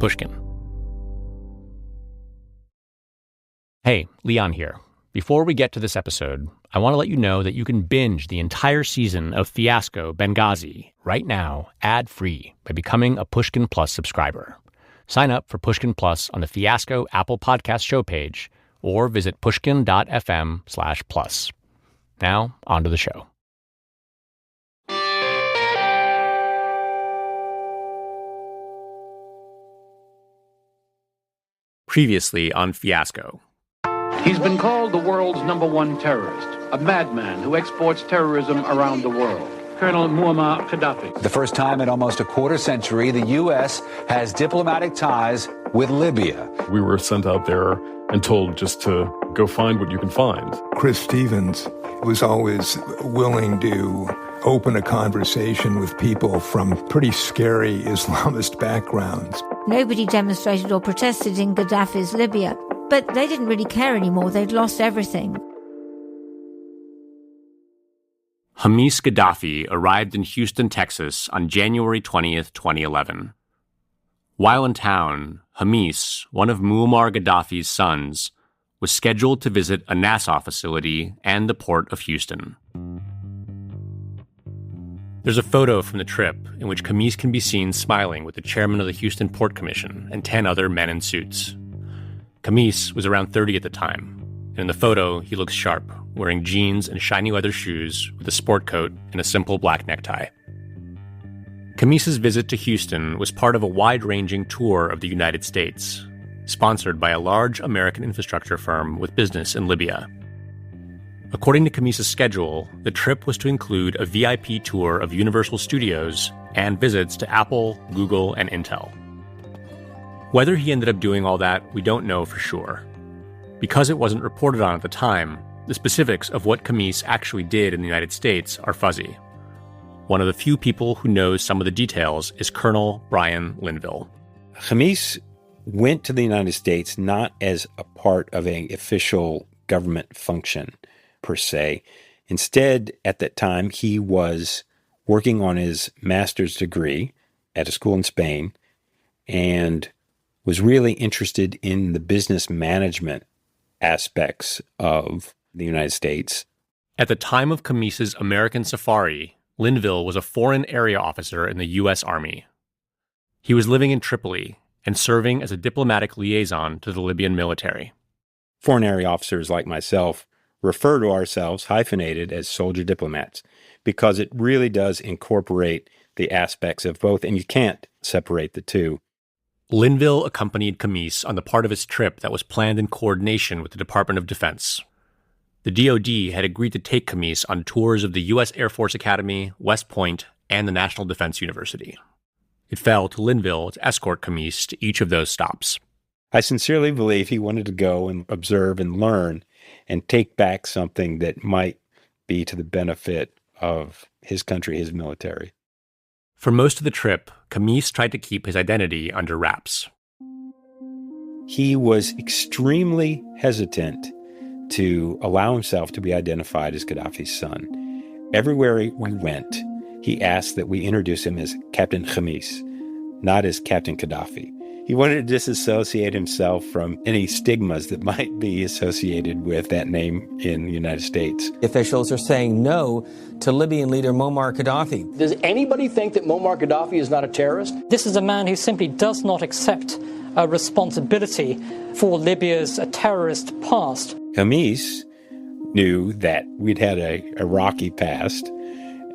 Pushkin. Hey, Leon here. Before we get to this episode, I want to let you know that you can binge the entire season of Fiasco, Benghazi right now, ad-free, by becoming a Pushkin Plus subscriber. Sign up for Pushkin Plus on the Fiasco Apple Podcast show page or visit pushkin.fm/plus. Now, on to the show. Previously on Fiasco. He's been called the world's #1 terrorist, a madman who exports terrorism around the world. Colonel Muammar Gaddafi. The first time in almost a quarter century, the U.S. has diplomatic ties with Libya. We were sent out there and told just to go find what you can find. Chris Stevens was always willing to open a conversation with people from pretty scary Islamist backgrounds. Nobody demonstrated or protested in Gaddafi's Libya, but they didn't really care anymore. They'd lost everything. Hamis Gaddafi arrived in Houston, Texas on January 20th, 2011. While in town, Hamis, one of Muammar Gaddafi's sons, was scheduled to visit a NASA facility and the port of Houston. There's a photo from the trip in which Hamis can be seen smiling with the chairman of the Houston Port Commission and 10 other men in suits. Hamis was around 30 at the time, and in the photo, he looks sharp, wearing jeans and shiny leather shoes with a sport coat and a simple black necktie. Hamis's visit to Houston was part of a wide-ranging tour of the United States, sponsored by a large American infrastructure firm with business in Libya. According to Hamis's schedule, the trip was to include a VIP tour of Universal Studios and visits to Apple, Google, and Intel. Whether he ended up doing all that, we don't know for sure. Because it wasn't reported on at the time, the specifics of what Hamis actually did in the United States are fuzzy. One of the few people who knows some of the details is Colonel Brian Linville. Hamis went to the United States not as a part of an official government function, per se. Instead, at that time, he was working on his master's degree at a school in Spain and was really interested in the business management aspects of the United States. At the time of Hamis's American safari, Linville was a foreign area officer in the U.S. Army. He was living in Tripoli and serving as a diplomatic liaison to the Libyan military. Foreign area officers like myself refer to ourselves, hyphenated, as soldier diplomats, because it really does incorporate the aspects of both, and you can't separate the two. Linville accompanied Hamis on the part of his trip that was planned in coordination with the Department of Defense. The DoD had agreed to take Hamis on tours of the U.S. Air Force Academy, West Point, and the National Defense University. It fell to Linville to escort Hamis to each of those stops. I sincerely believe he wanted to go and observe and learn and take back something that might be to the benefit of his country, his military. For most of the trip, Hamis tried to keep his identity under wraps. He was extremely hesitant to allow himself to be identified as Gaddafi's son. Everywhere we went, he asked that we introduce him as Captain Hamis, not as Captain Gaddafi. He wanted to disassociate himself from any stigmas that might be associated with that name in the United States. Officials are saying no to Libyan leader Muammar Gaddafi. Does anybody think that Muammar Gaddafi is not a terrorist? This is a man who simply does not accept a responsibility for Libya's terrorist past. Hamis knew that we'd had a rocky past,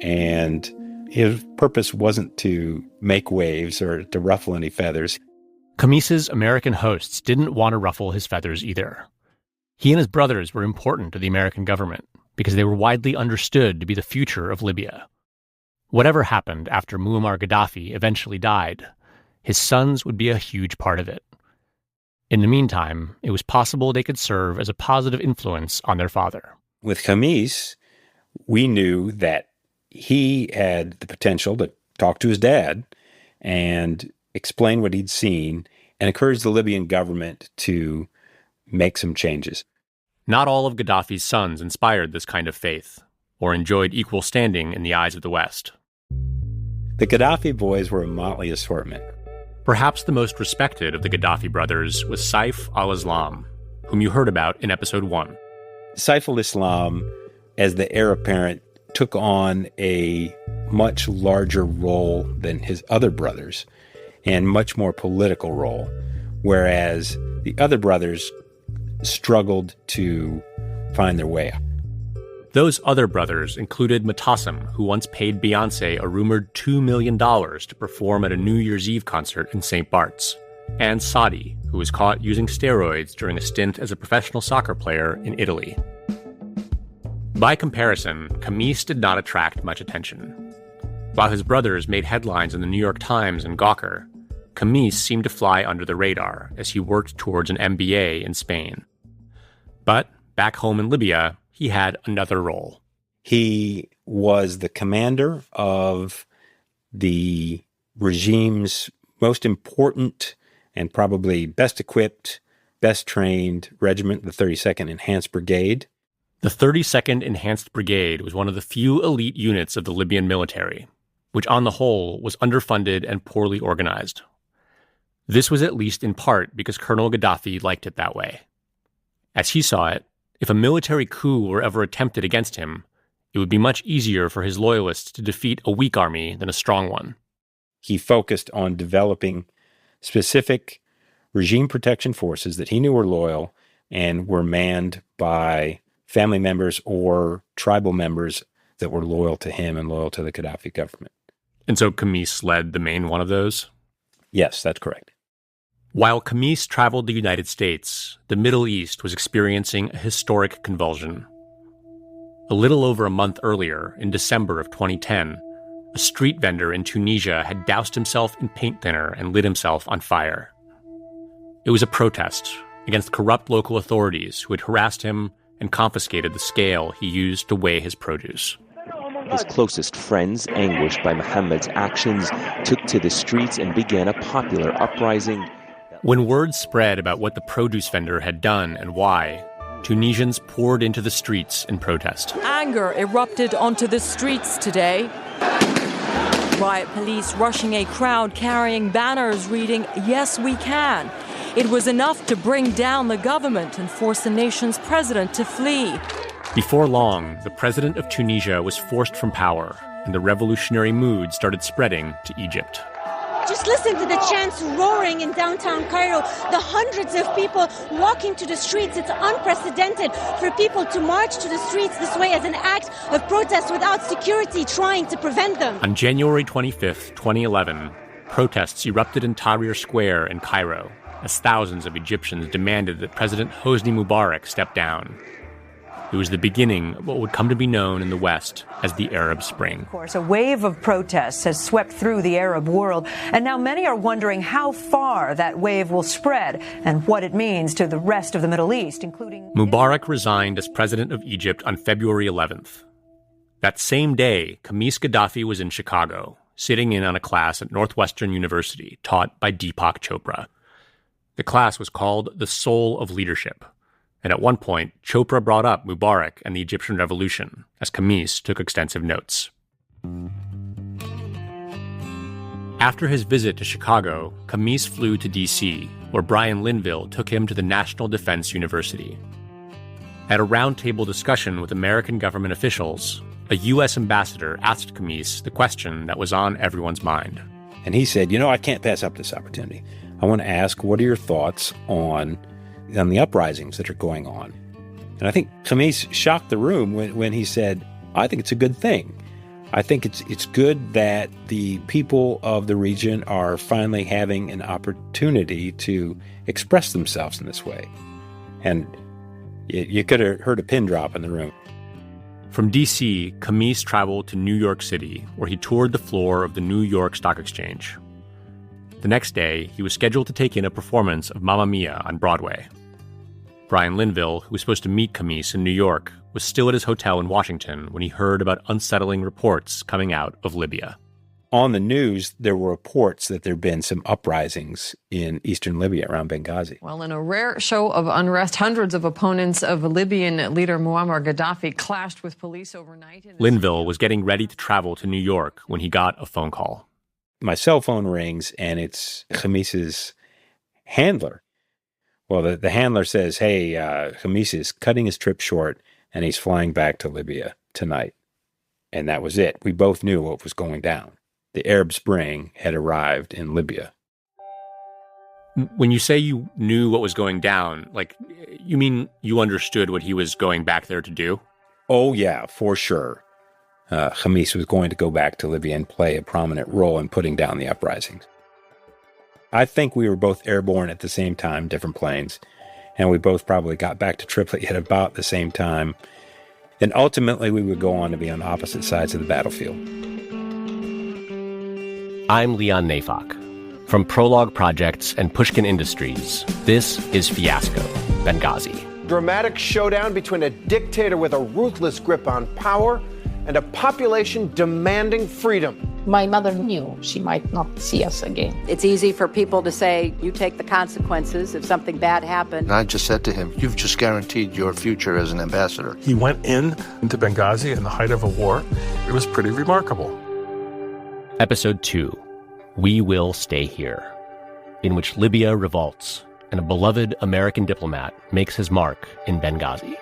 and his purpose wasn't to make waves or to ruffle any feathers. Hamis's American hosts didn't want to ruffle his feathers either. He and his brothers were important to the American government because they were widely understood to be the future of Libya. Whatever happened after Muammar Gaddafi eventually died, his sons would be a huge part of it. In the meantime, it was possible they could serve as a positive influence on their father. With Hamis, we knew that he had the potential to talk to his dad and explain what he'd seen and encourage the Libyan government to make some changes. Not all of Gaddafi's sons inspired this kind of faith or enjoyed equal standing in the eyes of the West. The Gaddafi boys were a motley assortment. Perhaps the most respected of the Gaddafi brothers was Saif al-Islam, whom you heard about in episode 1. Saif al-Islam, as the heir apparent, took on a much larger role than his other brothers and much more political role, whereas the other brothers struggled to find their way up. Those other brothers included Mutassim, who once paid Beyoncé a rumored $2 million to perform at a New Year's Eve concert in St. Bart's, and Saadi, who was caught using steroids during a stint as a professional soccer player in Italy. By comparison, Khamis did not attract much attention. While his brothers made headlines in the New York Times and Gawker, Khamis seemed to fly under the radar as he worked towards an MBA in Spain. But back home in Libya, he had another role. He was the commander of the regime's most important and probably best equipped, best trained regiment, the 32nd Enhanced Brigade. The 32nd Enhanced Brigade was one of the few elite units of the Libyan military, which on the whole was underfunded and poorly organized. This was at least in part because Colonel Gaddafi liked it that way. As he saw it, if a military coup were ever attempted against him, it would be much easier for his loyalists to defeat a weak army than a strong one. He focused on developing specific regime protection forces that he knew were loyal and were manned by family members or tribal members that were loyal to him and loyal to the Gaddafi government. And so Khamis led the main one of those? Yes, that's correct. While Khamis traveled the United States, the Middle East was experiencing a historic convulsion. A little over a month earlier, in December of 2010, a street vendor in Tunisia had doused himself in paint thinner and lit himself on fire. It was a protest against corrupt local authorities who had harassed him and confiscated the scale he used to weigh his produce. His closest friends, anguished by Mohammed's actions, took to the streets and began a popular uprising. When word spread about what the produce vendor had done and why, Tunisians poured into the streets in protest. Anger erupted onto the streets today. Riot police rushing a crowd carrying banners reading, "Yes, we can." It was enough to bring down the government and force the nation's president to flee. Before long, the president of Tunisia was forced from power, and the revolutionary mood started spreading to Egypt. Just listen to the chants roaring in downtown Cairo, the hundreds of people walking to the streets. It's unprecedented for people to march to the streets this way as an act of protest without security trying to prevent them. On January 25th, 2011, protests erupted in Tahrir Square in Cairo as thousands of Egyptians demanded that President Hosni Mubarak step down. It was the beginning of what would come to be known in the West as the Arab Spring. Of course, a wave of protests has swept through the Arab world, and now many are wondering how far that wave will spread and what it means to the rest of the Middle East, including... Mubarak resigned as president of Egypt on February 11th. That same day, Khamis Gaddafi was in Chicago, sitting in on a class at Northwestern University taught by Deepak Chopra. The class was called The Soul of Leadership. And at one point, Chopra brought up Mubarak and the Egyptian Revolution, as Khamis took extensive notes. After his visit to Chicago, Khamis flew to D.C., where Brian Linville took him to the National Defense University. At a roundtable discussion with American government officials, a U.S. ambassador asked Khamis the question that was on everyone's mind. And he said, I can't pass up this opportunity. I want to ask, what are your thoughts on the uprisings that are going on? And I think Khamis shocked the room when he said, I think it's a good thing. I think it's good that the people of the region are finally having an opportunity to express themselves in this way. And you could have heard a pin drop in the room. From D.C., Khamis traveled to New York City, where he toured the floor of the New York Stock Exchange. The next day, he was scheduled to take in a performance of Mamma Mia on Broadway. Brian Linville, who was supposed to meet Khamis in New York, was still at his hotel in Washington when he heard about unsettling reports coming out of Libya. On the news, there were reports that there had been some uprisings in eastern Libya around Benghazi. Well, in a rare show of unrest, hundreds of opponents of Libyan leader Muammar Gaddafi clashed with police overnight. Linville was getting ready to travel to New York when he got a phone call. my cell phone rings, and it's Khamis's handler. Well, the handler says, hey, Khamis is cutting his trip short, and he's flying back to Libya tonight. And that was it. We both knew what was going down. The Arab Spring had arrived in Libya. When you say you knew what was going down, you mean you understood what he was going back there to do? Oh, yeah, for sure. Khamis was going to go back to Libya and play a prominent role in putting down the uprisings. I think we were both airborne at the same time, different planes, and we both probably got back to Tripoli at about the same time. Then ultimately we would go on to be on opposite sides of the battlefield. I'm Leon Neyfakh. From Prologue Projects and Pushkin Industries, this is Fiasco, Benghazi. Dramatic showdown between a dictator with a ruthless grip on power and a population demanding freedom. My mother knew she might not see us again. It's easy for people to say, you take the consequences if something bad happened. And I just said to him, you've just guaranteed your future as an ambassador. He went into Benghazi in the height of a war. It was pretty remarkable. Episode 2, We Will Stay Here, in which Libya revolts and a beloved American diplomat makes his mark in Benghazi.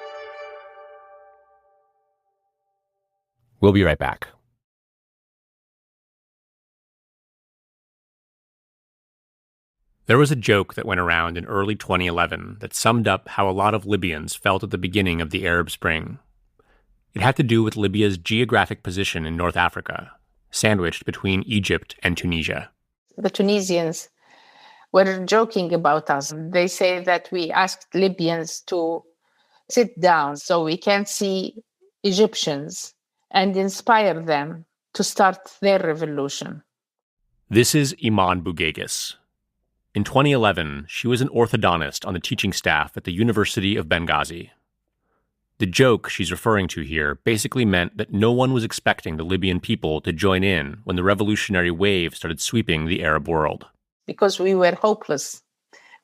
We'll be right back. There was a joke that went around in early 2011 that summed up how a lot of Libyans felt at the beginning of the Arab Spring. It had to do with Libya's geographic position in North Africa, sandwiched between Egypt and Tunisia. The Tunisians were joking about us. They say that we asked Libyans to sit down so we can see Egyptians and inspire them to start their revolution. This is Iman Boughaghis. In 2011, she was an orthodontist on the teaching staff at the University of Benghazi. The joke she's referring to here basically meant that no one was expecting the Libyan people to join in when the revolutionary wave started sweeping the Arab world. Because we were hopeless.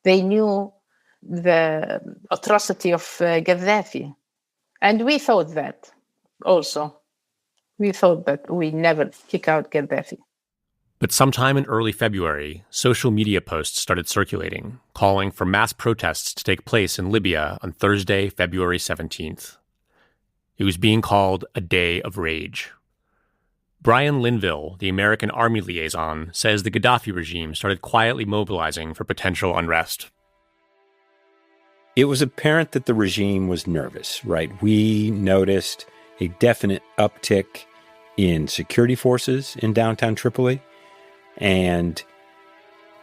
They knew the atrocity of Gaddafi. And we thought that also. We thought that we never kick out Gaddafi. But sometime in early February, social media posts started circulating, calling for mass protests to take place in Libya on Thursday, February 17th. It was being called a day of rage. Brian Linville, the American Army liaison, says the Gaddafi regime started quietly mobilizing for potential unrest. It was apparent that the regime was nervous, right? We noticed a definite uptick in security forces in downtown Tripoli. And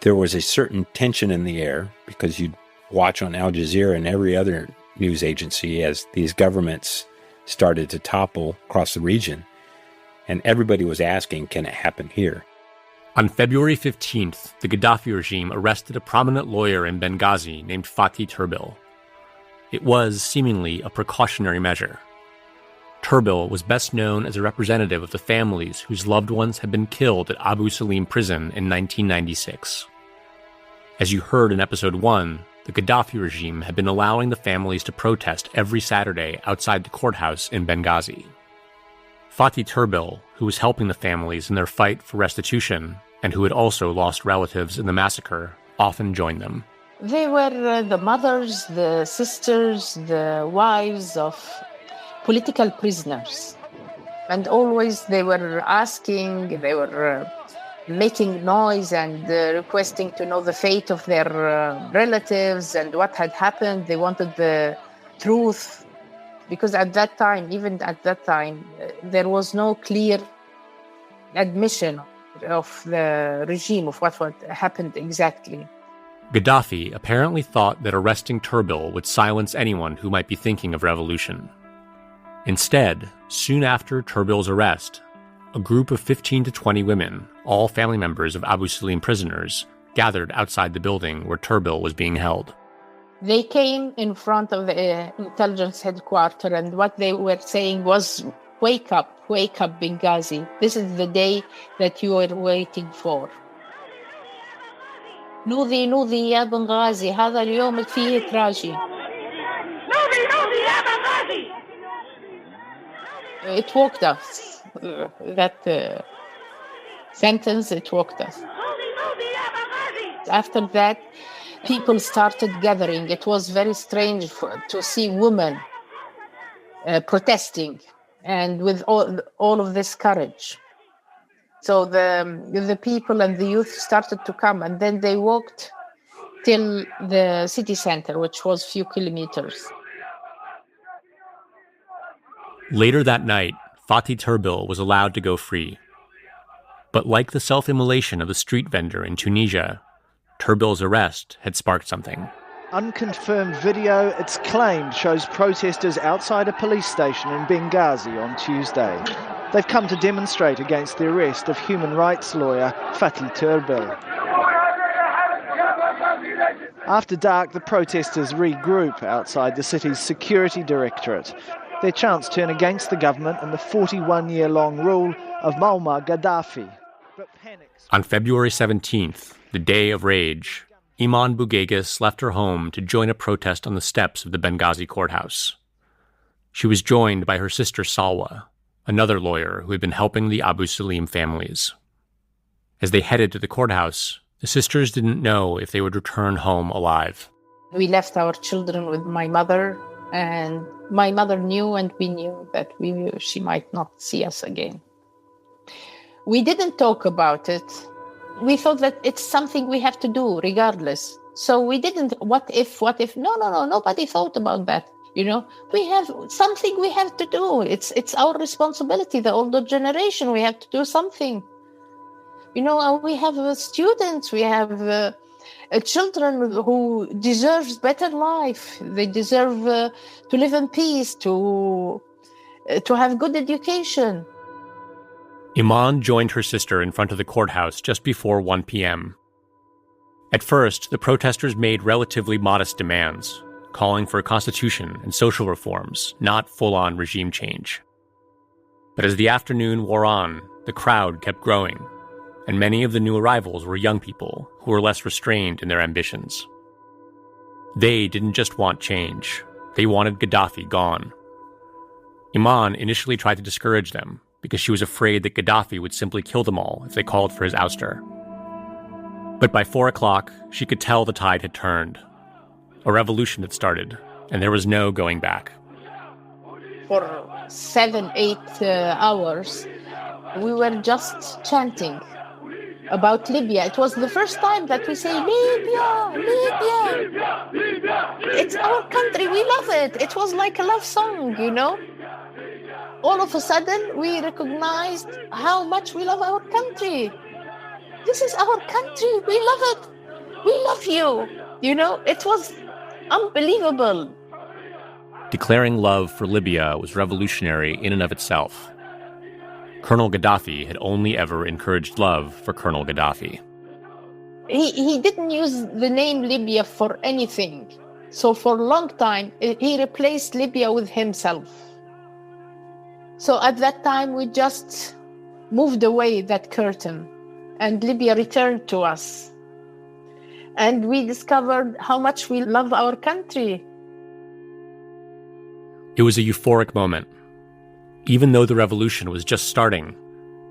there was a certain tension in the air because you'd watch on Al Jazeera and every other news agency as these governments started to topple across the region. And everybody was asking, can it happen here? On February 15th, the Gaddafi regime arrested a prominent lawyer in Benghazi named Fatih Turbil. It was, seemingly, a precautionary measure. Turbil was best known as a representative of the families whose loved ones had been killed at Abu Salim prison in 1996. As you heard in episode 1, the Gaddafi regime had been allowing the families to protest every Saturday outside the courthouse in Benghazi. Fatih Turbil, who was helping the families in their fight for restitution and who had also lost relatives in the massacre, often joined them. They were the mothers, the sisters, the wives of political prisoners. And always they were asking, they were making noise and requesting to know the fate of their relatives and what had happened. They wanted the truth. Because at that time, even at that time, there was no clear admission of the regime, of what happened exactly. Gaddafi apparently thought that arresting Turbil would silence anyone who might be thinking of revolution. Instead, soon after Turbil's arrest, a group of 15 to 20 women, all family members of Abu Salim prisoners, gathered outside the building where Turbil was being held. They came in front of the intelligence headquarters, and what they were saying was, wake up, Benghazi. This is the day that you were waiting for. نوضي يا بنغازي هذا اليوم فيه تراجي. نوضي يا بنغازي. It woke us that sentence, it walked us. After that, people started gathering. It was very strange to see women protesting and with all of this courage. So the people and the youth started to come, and then they walked till the city center, which was a few kilometers. Later that night, Fatih Turbil was allowed to go free. But like the self-immolation of the street vendor in Tunisia, Turbil's arrest had sparked something. Unconfirmed video, it's claimed, shows protesters outside a police station in Benghazi on Tuesday. They've come to demonstrate against the arrest of human rights lawyer Fatih Turbil. After dark, the protesters regroup outside the city's security directorate. Their chants turn against the government and the 41-year-long rule of Muammar Gaddafi. On February 17th, the day of rage, Iman Bougueghis left her home to join a protest on the steps of the Benghazi courthouse. She was joined by her sister Salwa, another lawyer who had been helping the Abu Salim families. As they headed to the courthouse, the sisters didn't know if they would return home alive. We left our children with my mother, and my mother knew and we knew that she might not see us again. We didn't talk about it. We thought that it's something we have to do regardless. So we didn't, what if? No, nobody thought about that. You know, we have something we have to do. It's our responsibility, the older generation, we have to do something. You know, we have students, we have children who deserve better life. They deserve to live in peace, to have good education. Iman joined her sister in front of the courthouse just before 1 p.m. At first, the protesters made relatively modest demands, calling for a constitution and social reforms, not full-on regime change. But as the afternoon wore on, the crowd kept growing, and many of the new arrivals were young people who were less restrained in their ambitions. They didn't just want change, they wanted Gaddafi gone. Iman initially tried to discourage them, because she was afraid that Gaddafi would simply kill them all if they called for his ouster. But by 4 o'clock, she could tell the tide had turned. A revolution had started, and there was no going back. For 7-8 hours, we were just chanting about Libya. It was the first time that we say, Libya, Libya. Libya. It's our country, we love it. It was like a love song, you know? All of a sudden, we recognized how much we love our country. This is our country. We love it. We love you. You know, it was unbelievable. Declaring love for Libya was revolutionary in and of itself. Colonel Gaddafi had only ever encouraged love for Colonel Gaddafi. He didn't use the name Libya for anything. So for a long time, he replaced Libya with himself. So at that time, we just moved away that curtain, and Libya returned to us. And we discovered how much we love our country. It was a euphoric moment. Even though the revolution was just starting,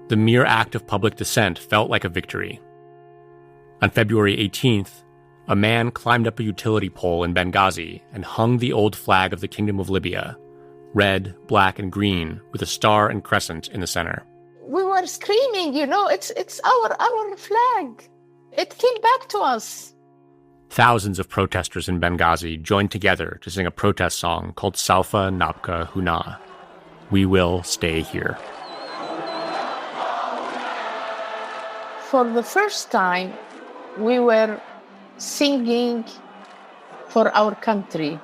the mere act of public dissent felt like a victory. On February 18th, a man climbed up a utility pole in Benghazi and hung the old flag of the Kingdom of Libya, red, black, and green, with a star and crescent in the center. We were screaming, you know, it's our flag. It came back to us. Thousands of protesters in Benghazi joined together to sing a protest song called Saufa Nabqa Huna. We will stay here. For the first time, we were singing for our country.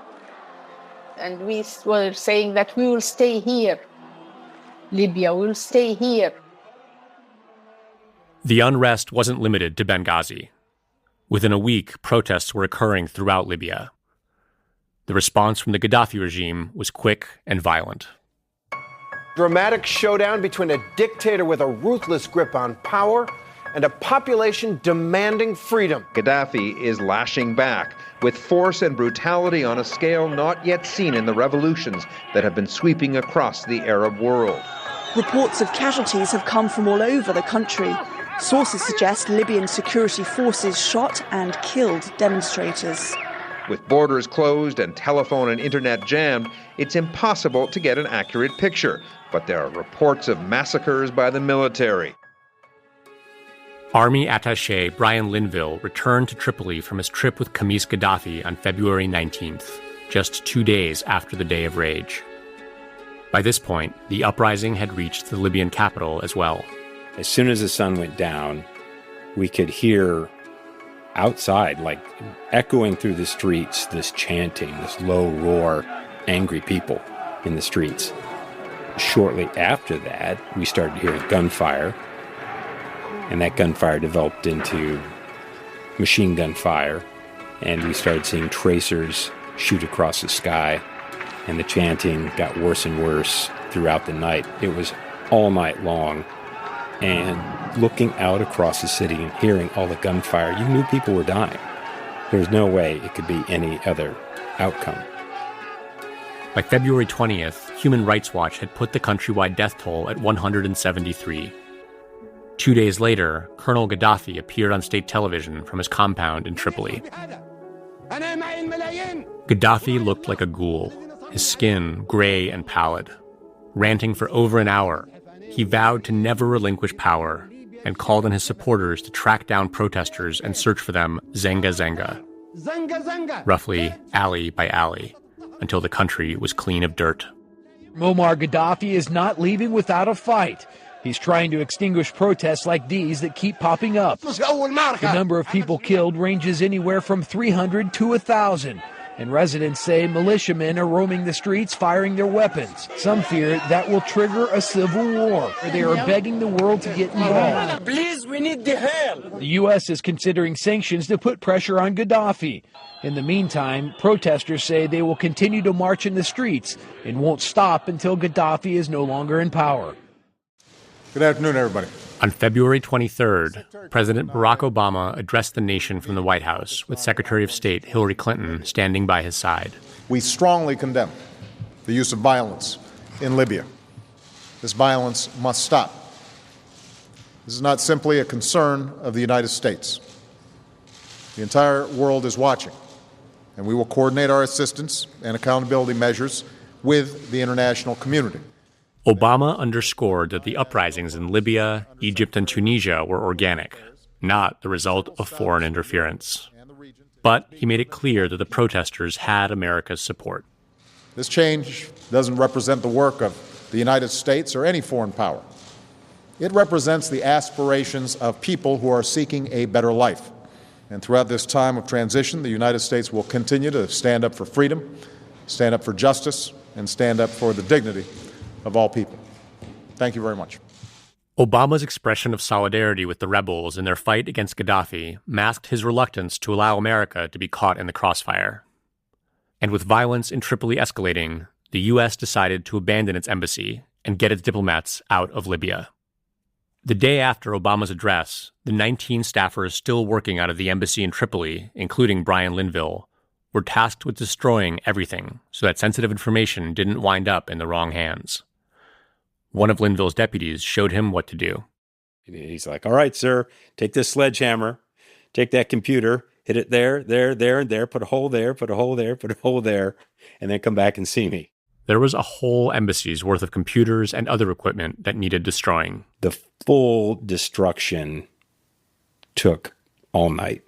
And we were saying that we will stay here. Libya will stay here. The unrest wasn't limited to Benghazi. Within a week, protests were occurring throughout Libya. The response from the Gaddafi regime was quick and violent. Dramatic showdown between a dictator with a ruthless grip on power and a population demanding freedom. Gaddafi is lashing back with force and brutality on a scale not yet seen in the revolutions that have been sweeping across the Arab world. Reports of casualties have come from all over the country. Sources suggest Libyan security forces shot and killed demonstrators. With borders closed and telephone and internet jammed, it's impossible to get an accurate picture. But there are reports of massacres by the military. Army attaché Brian Linville returned to Tripoli from his trip with Khamis Gaddafi on February 19th, just 2 days after the Day of Rage. By this point, the uprising had reached the Libyan capital as well. As soon as the sun went down, we could hear outside, like echoing through the streets, this chanting, this low roar, angry people in the streets. Shortly after that, we started hearing gunfire, and that gunfire developed into machine gun fire, and we started seeing tracers shoot across the sky, and the chanting got worse and worse throughout the night. It was all night long, and looking out across the city and hearing all the gunfire, you knew people were dying. There was no way it could be any other outcome. By February 20th, Human Rights Watch had put the countrywide death toll at 173. 2 days later, Colonel Gaddafi appeared on state television from his compound in Tripoli. Gaddafi looked like a ghoul, his skin gray and pallid. Ranting for over an hour, he vowed to never relinquish power and called on his supporters to track down protesters and search for them zenga zenga, roughly alley by alley, until the country was clean of dirt. Muammar Gaddafi is not leaving without a fight. He's trying to extinguish protests like these that keep popping up. The number of people killed ranges anywhere from 300 to 1,000. And residents say militiamen are roaming the streets firing their weapons. Some fear that will trigger a civil war, where they are begging the world to get involved. Please, we need the help. The U.S. is considering sanctions to put pressure on Gaddafi. In the meantime, protesters say they will continue to march in the streets and won't stop until Gaddafi is no longer in power. Good afternoon, everybody. On February 23rd, President Barack Obama addressed the nation from the White House, with Secretary of State Hillary Clinton standing by his side. We strongly condemn the use of violence in Libya. This violence must stop. This is not simply a concern of the United States. The entire world is watching, and we will coordinate our assistance and accountability measures with the international community. Obama underscored that the uprisings in Libya, Egypt, and Tunisia were organic, not the result of foreign interference. But he made it clear that the protesters had America's support. This change doesn't represent the work of the United States or any foreign power. It represents the aspirations of people who are seeking a better life. And throughout this time of transition, the United States will continue to stand up for freedom, stand up for justice, and stand up for the dignity of all people. Thank you very much. Obama's expression of solidarity with the rebels in their fight against Gaddafi masked his reluctance to allow America to be caught in the crossfire. And with violence in Tripoli escalating, the U.S. decided to abandon its embassy and get its diplomats out of Libya. The day after Obama's address, the 19 staffers still working out of the embassy in Tripoli, including Brian Linville, were tasked with destroying everything so that sensitive information didn't wind up in the wrong hands. One of Linville's deputies showed him what to do. He's like, all right, sir, take this sledgehammer, take that computer, hit it there, and there, put a hole there, put a hole there, put a hole there, and then come back and see me. There was a whole embassy's worth of computers and other equipment that needed destroying. The full destruction took all night.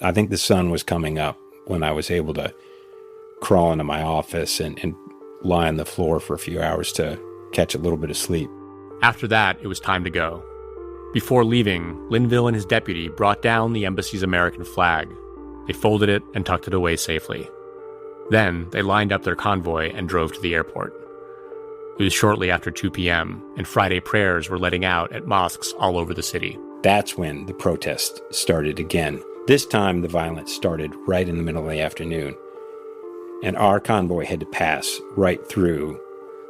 I think the sun was coming up when I was able to crawl into my office and lie on the floor for a few hours to catch a little bit of sleep. After that, it was time to go. Before leaving, Linville and his deputy brought down the embassy's American flag. They folded it and tucked it away safely. Then, they lined up their convoy and drove to the airport. It was shortly after 2 p.m., and Friday prayers were letting out at mosques all over the city. That's when the protest started again. This time, the violence started right in the middle of the afternoon, and our convoy had to pass right through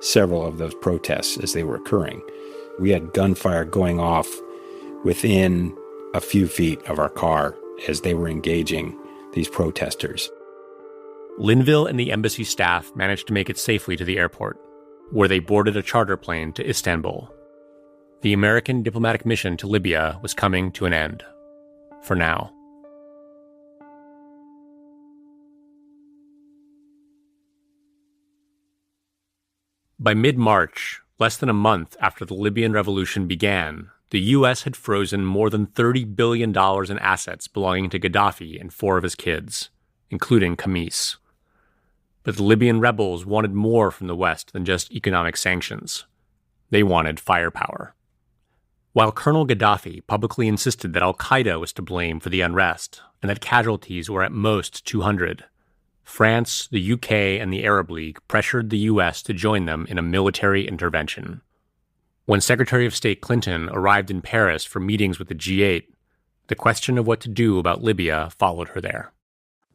several of those protests as they were occurring. We had gunfire going off within a few feet of our car as they were engaging these protesters. Linville and the embassy staff managed to make it safely to the airport, where they boarded a charter plane to Istanbul. The American diplomatic mission to Libya was coming to an end. For now. By mid-March, less than a month after the Libyan revolution began, the U.S. had frozen more than $30 billion in assets belonging to Gaddafi and 4 of his kids, including Khamis. But the Libyan rebels wanted more from the West than just economic sanctions. They wanted firepower. While Colonel Gaddafi publicly insisted that al-Qaeda was to blame for the unrest and that casualties were at most 200, France, the UK, and the Arab League pressured the U.S. to join them in a military intervention. When Secretary of State Clinton arrived in Paris for meetings with the G8, the question of what to do about Libya followed her there.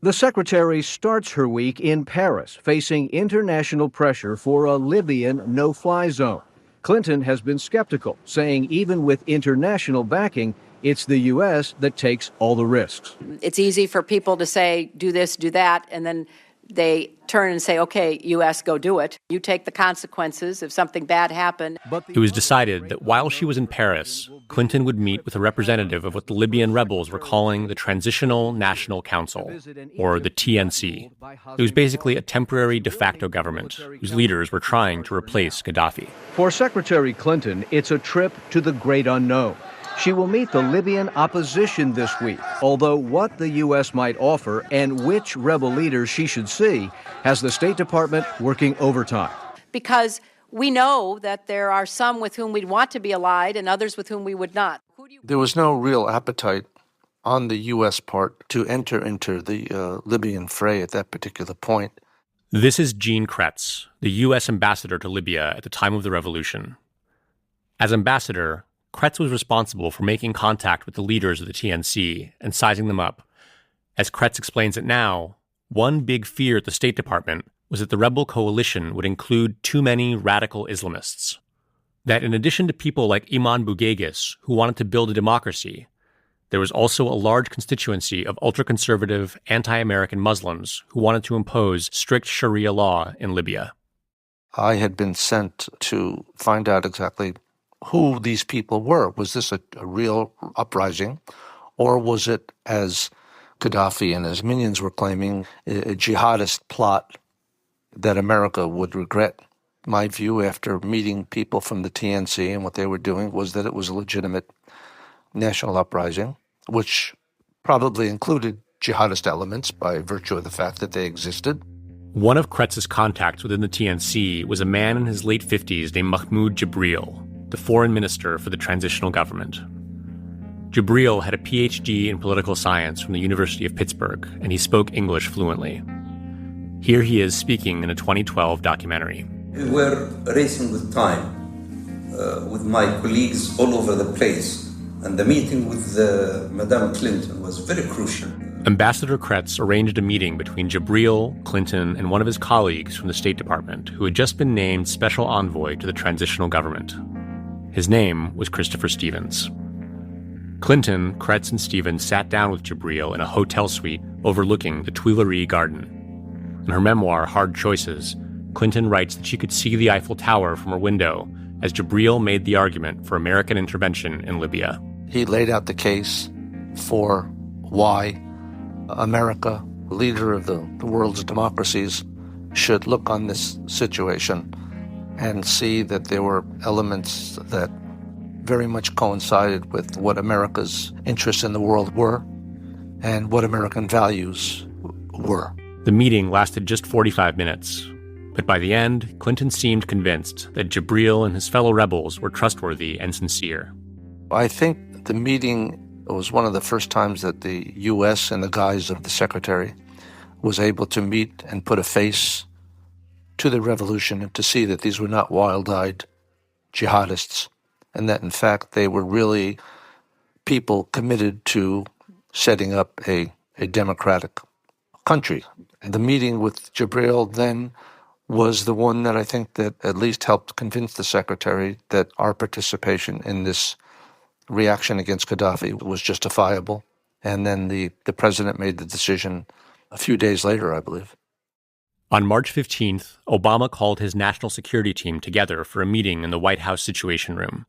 The secretary starts her week in Paris, facing international pressure for a Libyan no-fly zone. Clinton has been skeptical, saying even with international backing, it's the U.S. that takes all the risks. It's easy for people to say, do this, do that, and then they turn and say, okay, U.S., go do it. You take the consequences if something bad happened. It was decided that while she was in Paris, Clinton would meet with a representative of what the Libyan rebels were calling the Transitional National Council, or the TNC. It was basically a temporary de facto government whose leaders were trying to replace Gaddafi. For Secretary Clinton, it's a trip to the great unknown. She will meet the Libyan opposition this week, although what the U.S. might offer and which rebel leaders she should see has the State Department working overtime. Because we know that there are some with whom we'd want to be allied and others with whom we would not. There was no real appetite on the U.S. part to enter into the Libyan fray at that particular point. This is Jean Kretz, the U.S. ambassador to Libya at the time of the revolution. As ambassador, Kretz was responsible for making contact with the leaders of the TNC and sizing them up. As Kretz explains it now, one big fear at the State Department was that the rebel coalition would include too many radical Islamists. That in addition to people like Iman Bougaygis, who wanted to build a democracy, there was also a large constituency of ultra-conservative, anti-American Muslims who wanted to impose strict Sharia law in Libya. I had been sent to find out exactly who these people were. Was this a real uprising, or was it, as Gaddafi and his minions were claiming, a jihadist plot that America would regret? My view after meeting people from the TNC and what they were doing was that it was a legitimate national uprising, which probably included jihadist elements by virtue of the fact that they existed. One of Kretz's contacts within the TNC was a man in his late 50s named Mahmoud Jibril, the foreign minister for the transitional government. Jibril had a PhD in political science from the University of Pittsburgh, and he spoke English fluently. Here he is speaking in a 2012 documentary. We were racing with time, with my colleagues all over the place, and the meeting with Madame Clinton was very crucial. Ambassador Kretz arranged a meeting between Jibril, Clinton, and one of his colleagues from the State Department who had just been named special envoy to the transitional government. His name was Christopher Stevens. Clinton, Kretz, and Stevens sat down with Jibril in a hotel suite overlooking the Tuileries Garden. In her memoir, Hard Choices, Clinton writes that she could see the Eiffel Tower from her window as Jibril made the argument for American intervention in Libya. He laid out the case for why America, leader of the world's democracies, should look on this situation and see that there were elements that very much coincided with what America's interests in the world were and what American values were. The meeting lasted just 45 minutes, but by the end, Clinton seemed convinced that Jibril and his fellow rebels were trustworthy and sincere. I think the meeting was one of the first times that the U.S., in the guise of the secretary, was able to meet and put a face to the revolution and to see that these were not wild-eyed jihadists, and that, in fact, they were really people committed to setting up a democratic country. And the meeting with Jibril then was the one that I think that at least helped convince the secretary that our participation in this reaction against Gaddafi was justifiable. And then the president made the decision a few days later, I believe. On March 15th, Obama called his national security team together for a meeting in the White House Situation Room.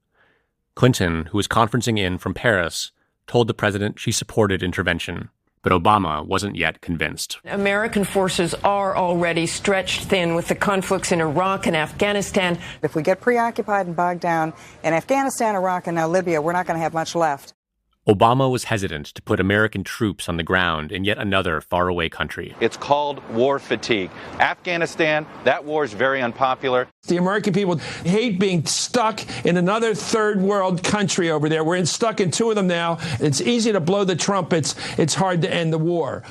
Clinton, who was conferencing in from Paris, told the president she supported intervention, but Obama wasn't yet convinced. American forces are already stretched thin with the conflicts in Iraq and Afghanistan. If we get preoccupied and bogged down in Afghanistan, Iraq, and now Libya, we're not going to have much left. Obama was hesitant to put American troops on the ground in yet another faraway country. It's called war fatigue. Afghanistan, that war is very unpopular. The American people hate being stuck in another third world country over there. We're stuck in two of them now. It's easy to blow the trumpets. It's hard to end the war.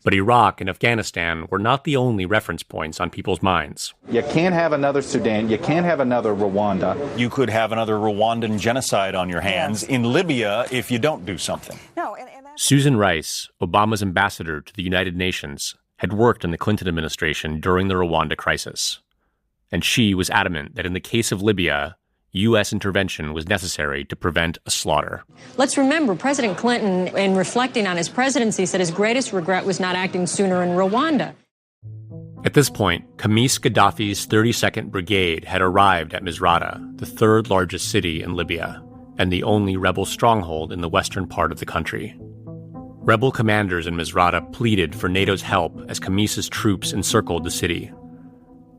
But Iraq and Afghanistan were not the only reference points on people's minds. You can't have another Sudan. You can't have another Rwanda. You could have another Rwandan genocide on your hands in Libya if you don't do something. Susan Rice, Obama's ambassador to the United Nations, had worked in the Clinton administration during the Rwanda crisis. And she was adamant that in the case of Libya, U.S. intervention was necessary to prevent a slaughter. Let's remember, President Clinton, in reflecting on his presidency, said his greatest regret was not acting sooner in Rwanda. At this point, Qamis Gaddafi's 32nd Brigade had arrived at Misrata, the third largest city in Libya, and the only rebel stronghold in the western part of the country. Rebel commanders in Misrata pleaded for NATO's help as Qamis's troops encircled the city.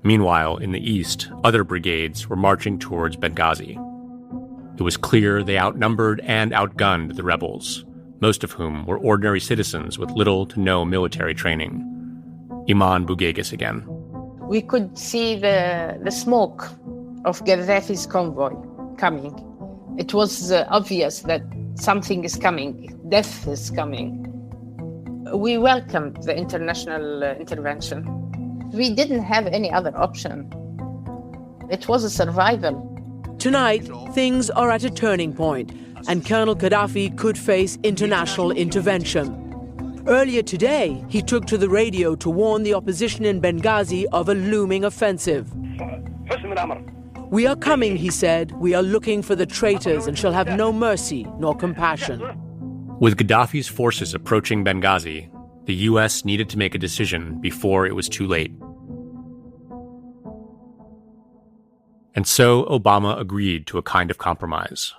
Meanwhile, in the east, other brigades were marching towards Benghazi. It was clear they outnumbered and outgunned the rebels, most of whom were ordinary citizens with little to no military training. Iman Bougueghis again. We could see the smoke of Gaddafi's convoy coming. It was obvious that something is coming, death is coming. We welcomed the international intervention. We didn't have any other option. It was a survival. Tonight, things are at a turning point, and Colonel Gaddafi could face international intervention. Earlier today, he took to the radio to warn the opposition in Benghazi of a looming offensive. We are coming, he said. We are looking for the traitors and shall have no mercy nor compassion. With Gaddafi's forces approaching Benghazi, the U.S. needed to make a decision before it was too late. And so Obama agreed to a kind of compromise.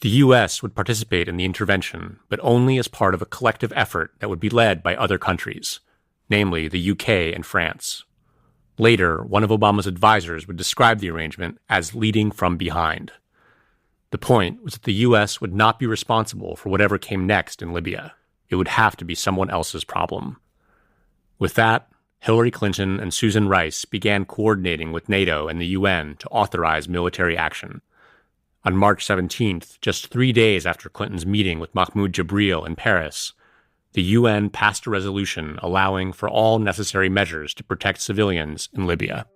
The U.S. would participate in the intervention, but only as part of a collective effort that would be led by other countries, namely the U.K. and France. Later, one of Obama's advisors would describe the arrangement as leading from behind. The point was that the U.S. would not be responsible for whatever came next in Libya. It would have to be someone else's problem. With that, Hillary Clinton and Susan Rice began coordinating with NATO and the UN to authorize military action. On March 17th, just 3 days after Clinton's meeting with Mahmoud Jibril in Paris, the UN passed a resolution allowing for all necessary measures to protect civilians in Libya.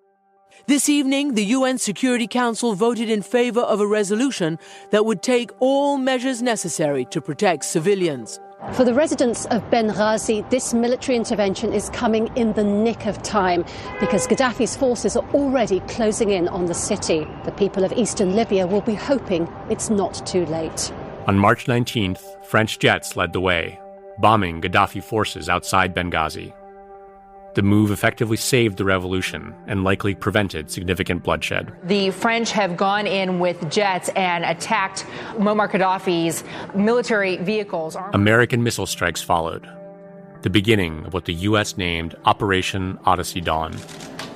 This evening, the UN Security Council voted in favor of a resolution that would take all measures necessary to protect civilians. For the residents of Benghazi, this military intervention is coming in the nick of time because Gaddafi's forces are already closing in on the city. The people of eastern Libya will be hoping it's not too late. On March 19th, French jets led the way, bombing Gaddafi forces outside Benghazi. The move effectively saved the revolution and likely prevented significant bloodshed. The French have gone in with jets and attacked Muammar Gaddafi's military vehicles. American missile strikes followed, the beginning of what the U.S. named Operation Odyssey Dawn.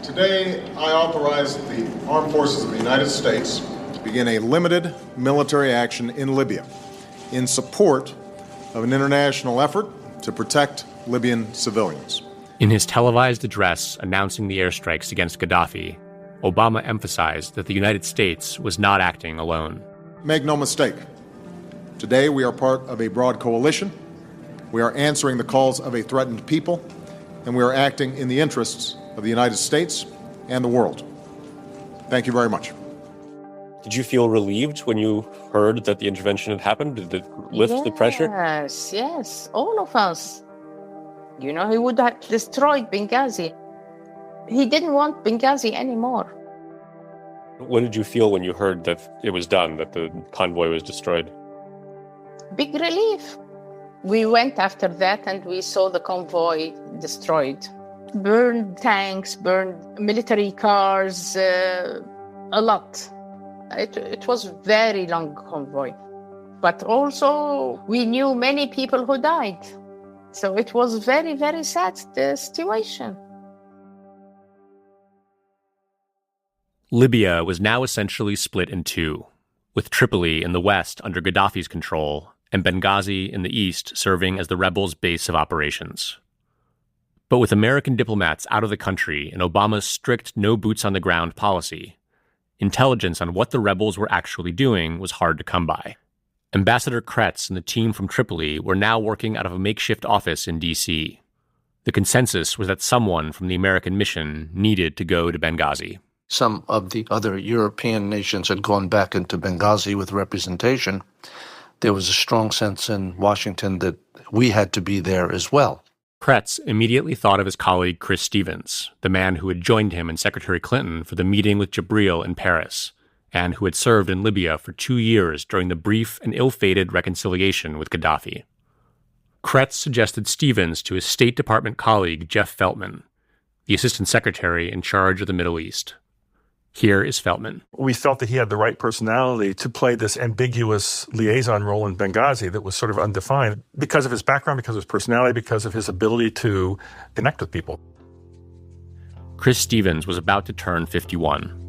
Today, I authorize the armed forces of the United States to begin a limited military action in Libya in support of an international effort to protect Libyan civilians. In his televised address announcing the airstrikes against Gaddafi, Obama emphasized that the United States was not acting alone. Make no mistake, today we are part of a broad coalition, we are answering the calls of a threatened people, and we are acting in the interests of the United States and the world. Thank you very much. Did you feel relieved when you heard that the intervention had happened? Did it lift the pressure? Yes, all of us. You know, he would have destroyed Benghazi. He didn't want Benghazi anymore. What did you feel when you heard that it was done, that the convoy was destroyed? Big relief. We went after that and we saw the convoy destroyed. Burned tanks, burned military cars, a lot. It was a very long convoy. But also, we knew many people who died. So it was very, very sad situation. Libya was now essentially split in two, with Tripoli in the west under Gaddafi's control and Benghazi in the east serving as the rebels' base of operations. But with American diplomats out of the country and Obama's strict no-boots-on-the-ground policy, intelligence on what the rebels were actually doing was hard to come by. Ambassador Kretz and the team from Tripoli were now working out of a makeshift office in D.C. The consensus was that someone from the American mission needed to go to Benghazi. Some of the other European nations had gone back into Benghazi with representation. There was a strong sense in Washington that we had to be there as well. Kretz immediately thought of his colleague Chris Stevens, the man who had joined him and Secretary Clinton for the meeting with Jibril in Paris, and who had served in Libya for 2 years during the brief and ill-fated reconciliation with Gaddafi. Kretz suggested Stevens to his State Department colleague Jeff Feltman, the Assistant Secretary in charge of the Middle East. Here is Feltman. We felt that he had the right personality to play this ambiguous liaison role in Benghazi that was sort of undefined because of his background, because of his personality, because of his ability to connect with people. Chris Stevens was about to turn 51.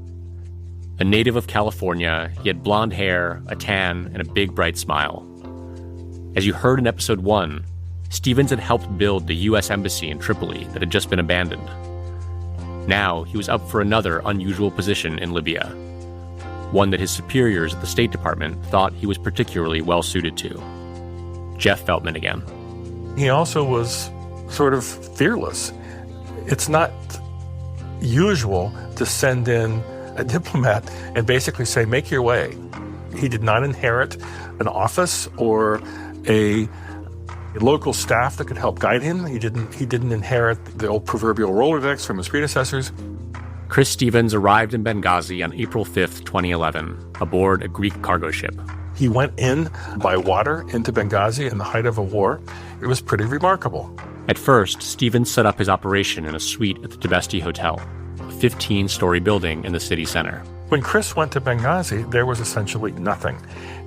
A native of California, he had blonde hair, a tan, and a big, bright smile. As you heard in episode 1, Stevens had helped build the U.S. Embassy in Tripoli that had just been abandoned. Now, he was up for another unusual position in Libya, one that his superiors at the State Department thought he was particularly well-suited to. Jeff Feltman again. He also was sort of fearless. It's not usual to send in a diplomat and basically say, make your way. He did not inherit an office or a local staff that could help guide him. He didn't inherit the old proverbial Rolodex from his predecessors. Chris Stevens arrived in Benghazi on April 5th, 2011, aboard a Greek cargo ship. He went in by water into Benghazi in the height of a war. It was pretty remarkable. At first, Stevens set up his operation in a suite at the Tibesti Hotel, a 15-story building in the city center. When Chris went to Benghazi, there was essentially nothing.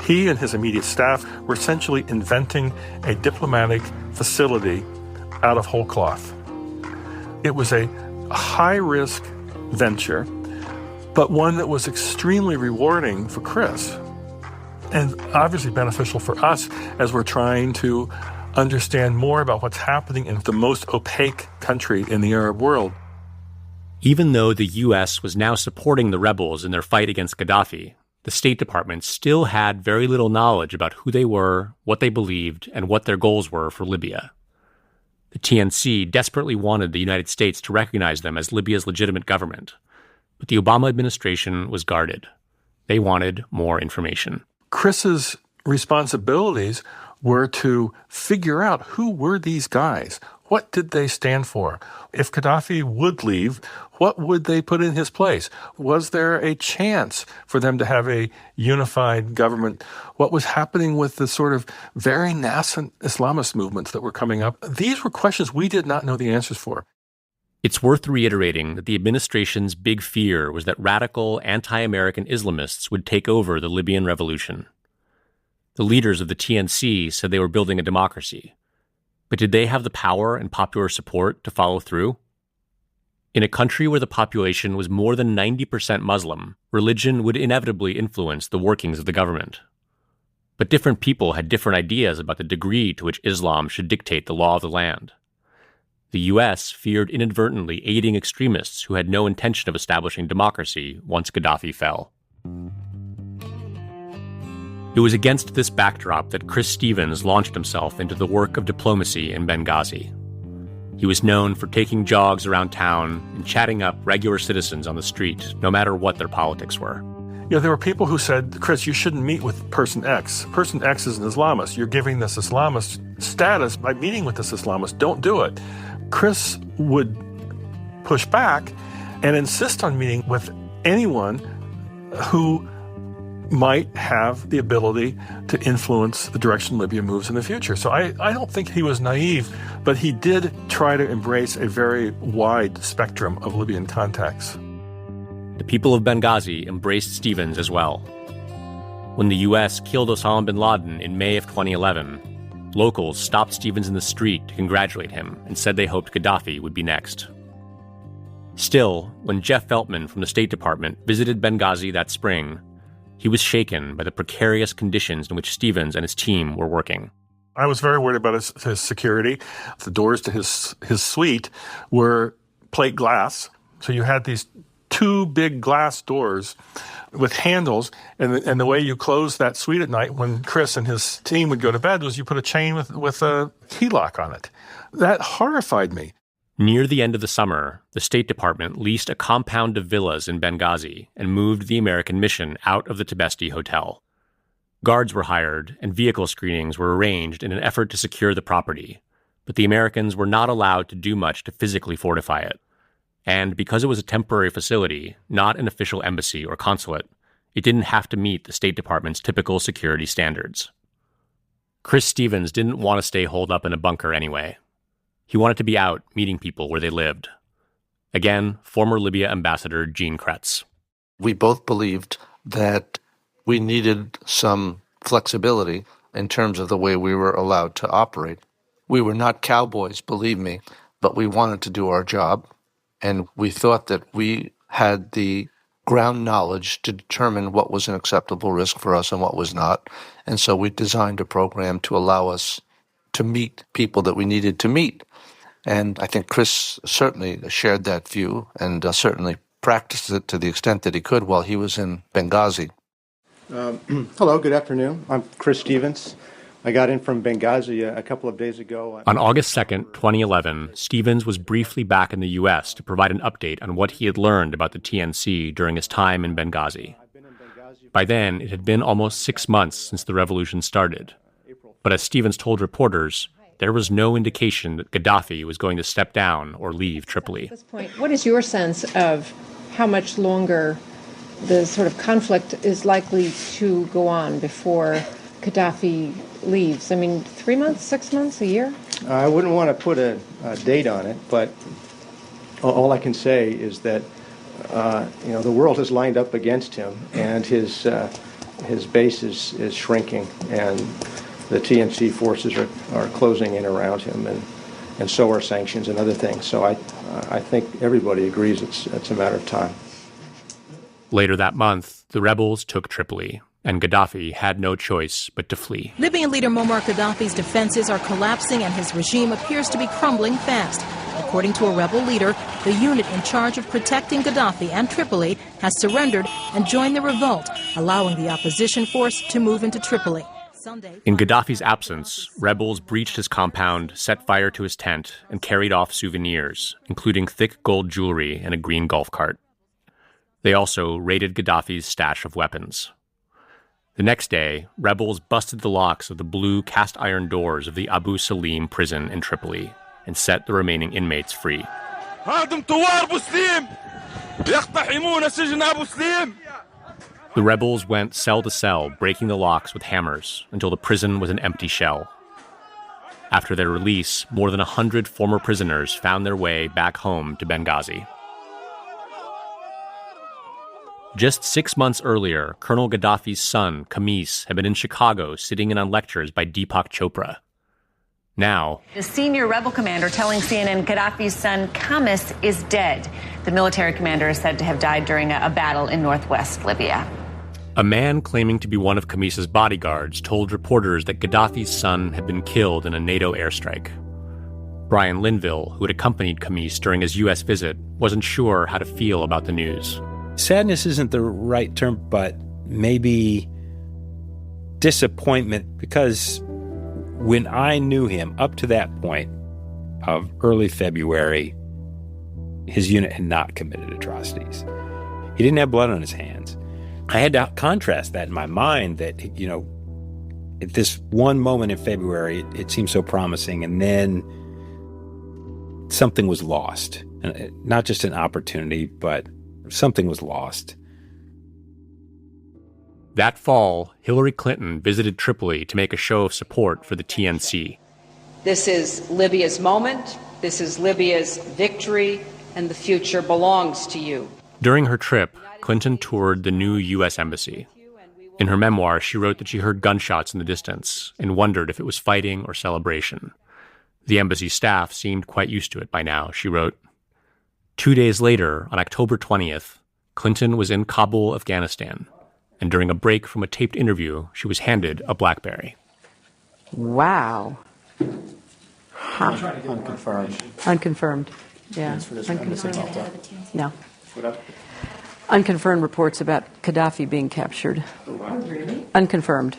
He and his immediate staff were essentially inventing a diplomatic facility out of whole cloth. It was a high-risk venture, but one that was extremely rewarding for Chris, and obviously beneficial for us as we're trying to understand more about what's happening in the most opaque country in the Arab world. Even though the U.S. was now supporting the rebels in their fight against Gaddafi, the State Department still had very little knowledge about who they were, what they believed, and what their goals were for Libya. The TNC desperately wanted the United States to recognize them as Libya's legitimate government, but the Obama administration was guarded. They wanted more information. Chris's responsibilities were to figure out who were these guys. What did they stand for? If Gaddafi would leave, what would they put in his place? Was there a chance for them to have a unified government? What was happening with the sort of very nascent Islamist movements that were coming up? These were questions we did not know the answers for. It's worth reiterating that the administration's big fear was that radical anti-American Islamists would take over the Libyan revolution. The leaders of the TNC said they were building a democracy. But did they have the power and popular support to follow through? In a country where the population was more than 90% Muslim, religion would inevitably influence the workings of the government. But different people had different ideas about the degree to which Islam should dictate the law of the land. The U.S. feared inadvertently aiding extremists who had no intention of establishing democracy once Gaddafi fell. It was against this backdrop that Chris Stevens launched himself into the work of diplomacy in Benghazi. He was known for taking jogs around town and chatting up regular citizens on the street, no matter what their politics were. You know, there were people who said, Chris, you shouldn't meet with person X. Person X is an Islamist. You're giving this Islamist status by meeting with this Islamist. Don't do it. Chris would push back and insist on meeting with anyone who might have the ability to influence the direction Libya moves in the future. So I don't think he was naive, but he did try to embrace a very wide spectrum of Libyan contacts. The people of Benghazi embraced Stevens as well. When the U.S. killed Osama bin Laden in May of 2011, locals stopped Stevens in the street to congratulate him and said they hoped Gaddafi would be next. Still, when Jeff Feltman from the State Department visited Benghazi that spring, he was shaken by the precarious conditions in which Stevens and his team were working. I was very worried about his security. The doors to his suite were plate glass. So you had these two big glass doors with handles, and the way you closed that suite at night when Chris and his team would go to bed was you put a chain with a key lock on it. That horrified me. Near the end of the summer, the State Department leased a compound of villas in Benghazi and moved the American mission out of the Tibesti Hotel. Guards were hired and vehicle screenings were arranged in an effort to secure the property, but the Americans were not allowed to do much to physically fortify it. And because it was a temporary facility, not an official embassy or consulate, it didn't have to meet the State Department's typical security standards. Chris Stevens didn't want to stay holed up in a bunker anyway. He wanted to be out meeting people where they lived. Again, former Libya ambassador Gene Kretz. We both believed that we needed some flexibility in terms of the way we were allowed to operate. We were not cowboys, believe me, but we wanted to do our job. And we thought that we had the ground knowledge to determine what was an acceptable risk for us and what was not. And so we designed a program to allow us to meet people that we needed to meet. And I think Chris certainly shared that view and certainly practiced it to the extent that he could while he was in Benghazi. Hello, good afternoon. I'm Chris Stevens. I got in from Benghazi a couple of days ago. On August 2nd, 2011, Stevens was briefly back in the U.S. to provide an update on what he had learned about the TNC during his time in Benghazi. By then, it had been almost 6 months since the revolution started. But as Stevens told reporters, there was no indication that Gaddafi was going to step down or leave Tripoli. At this point, what is your sense of how much longer the sort of conflict is likely to go on before Gaddafi leaves? I mean, 3 months, 6 months, a year? I wouldn't want to put a date on it, but all I can say is that the world has lined up against him, and his base is shrinking, and the TNC forces are closing in around him, and so are sanctions and other things. So I think everybody agrees it's a matter of time. Later that month, the rebels took Tripoli, and Gaddafi had no choice but to flee. Libyan leader Muammar Gaddafi's defenses are collapsing and his regime appears to be crumbling fast. According to a rebel leader, the unit in charge of protecting Gaddafi and Tripoli has surrendered and joined the revolt, allowing the opposition force to move into Tripoli. In Gaddafi's absence, rebels breached his compound, set fire to his tent, and carried off souvenirs, including thick gold jewelry and a green golf cart. They also raided Gaddafi's stash of weapons. The next day, rebels busted the locks of the blue cast-iron doors of the Abu Salim prison in Tripoli and set the remaining inmates free. The rebels went cell to cell, breaking the locks with hammers until the prison was an empty shell. After their release, more than 100 former prisoners found their way back home to Benghazi. Just 6 months earlier, Colonel Gaddafi's son, Khamis, had been in Chicago sitting in on lectures by Deepak Chopra. Now, the senior rebel commander telling CNN Gaddafi's son, Khamis, is dead. The military commander is said to have died during a battle in northwest Libya. A man claiming to be one of Khamis's bodyguards told reporters that Gaddafi's son had been killed in a NATO airstrike. Brian Linville, who had accompanied Khamis during his U.S. visit, wasn't sure how to feel about the news. Sadness isn't the right term, but maybe disappointment, because when I knew him up to that point of early February, his unit had not committed atrocities. He didn't have blood on his hands. I had to contrast that in my mind that, at this one moment in February, it seemed so promising, and then something was lost. And not just an opportunity, but something was lost. That fall, Hillary Clinton visited Tripoli to make a show of support for the TNC. This is Libya's moment. This is Libya's victory, and the future belongs to you. During her trip, Clinton toured the new U.S. Embassy. In her memoir, she wrote that she heard gunshots in the distance and wondered if it was fighting or celebration. The embassy staff seemed quite used to it by now, she wrote. 2 days later, on October 20th, Clinton was in Kabul, Afghanistan, and during a break from a taped interview, she was handed a BlackBerry. Wow. Huh. Unconfirmed. Unconfirmed. Yeah. Unconfirmed. No. Unconfirmed reports about Gaddafi being captured. Really? Unconfirmed.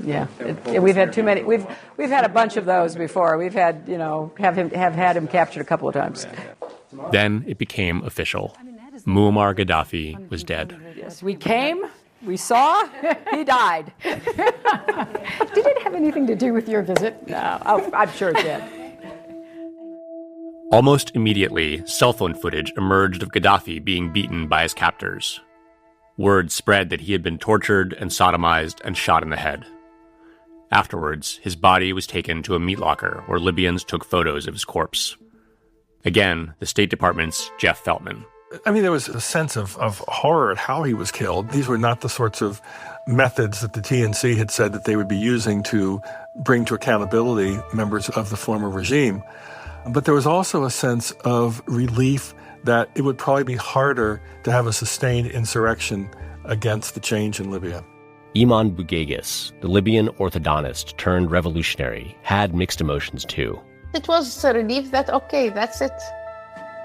Yeah. We've had too many. We've had a bunch of those before. We've had, have had him captured a couple of times. Then it became official. Muammar Gaddafi was dead. Yes, we came, we saw, he died. Did it have anything to do with your visit? No. Oh, I'm sure it did. Almost immediately, cell phone footage emerged of Gaddafi being beaten by his captors. Word spread that he had been tortured and sodomized and shot in the head. Afterwards, his body was taken to a meat locker where Libyans took photos of his corpse. Again, the State Department's Jeff Feltman. I mean, there was a sense of horror at how he was killed. These were not the sorts of methods that the TNC had said that they would be using to bring to accountability members of the former regime. But there was also a sense of relief that it would probably be harder to have a sustained insurrection against the change in Libya. Iman Bugaigas, the Libyan orthodontist turned revolutionary, had mixed emotions too. It was a relief that, okay, that's it.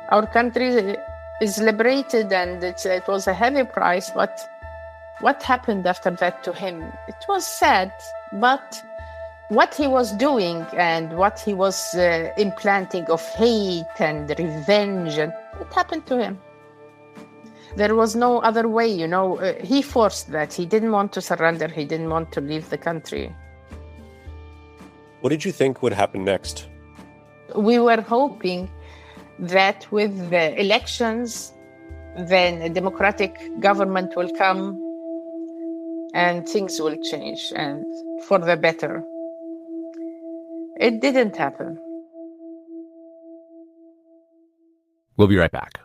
Our country is liberated, and it was a heavy price, but what happened after that to him? It was sad, but what he was doing and what he was implanting of hate and revenge, and it happened to him. There was no other way, he forced that. He didn't want to surrender. He didn't want to leave the country. What did you think would happen next? We were hoping that with the elections, then a democratic government will come and things will change, and for the better. It didn't happen. We'll be right back.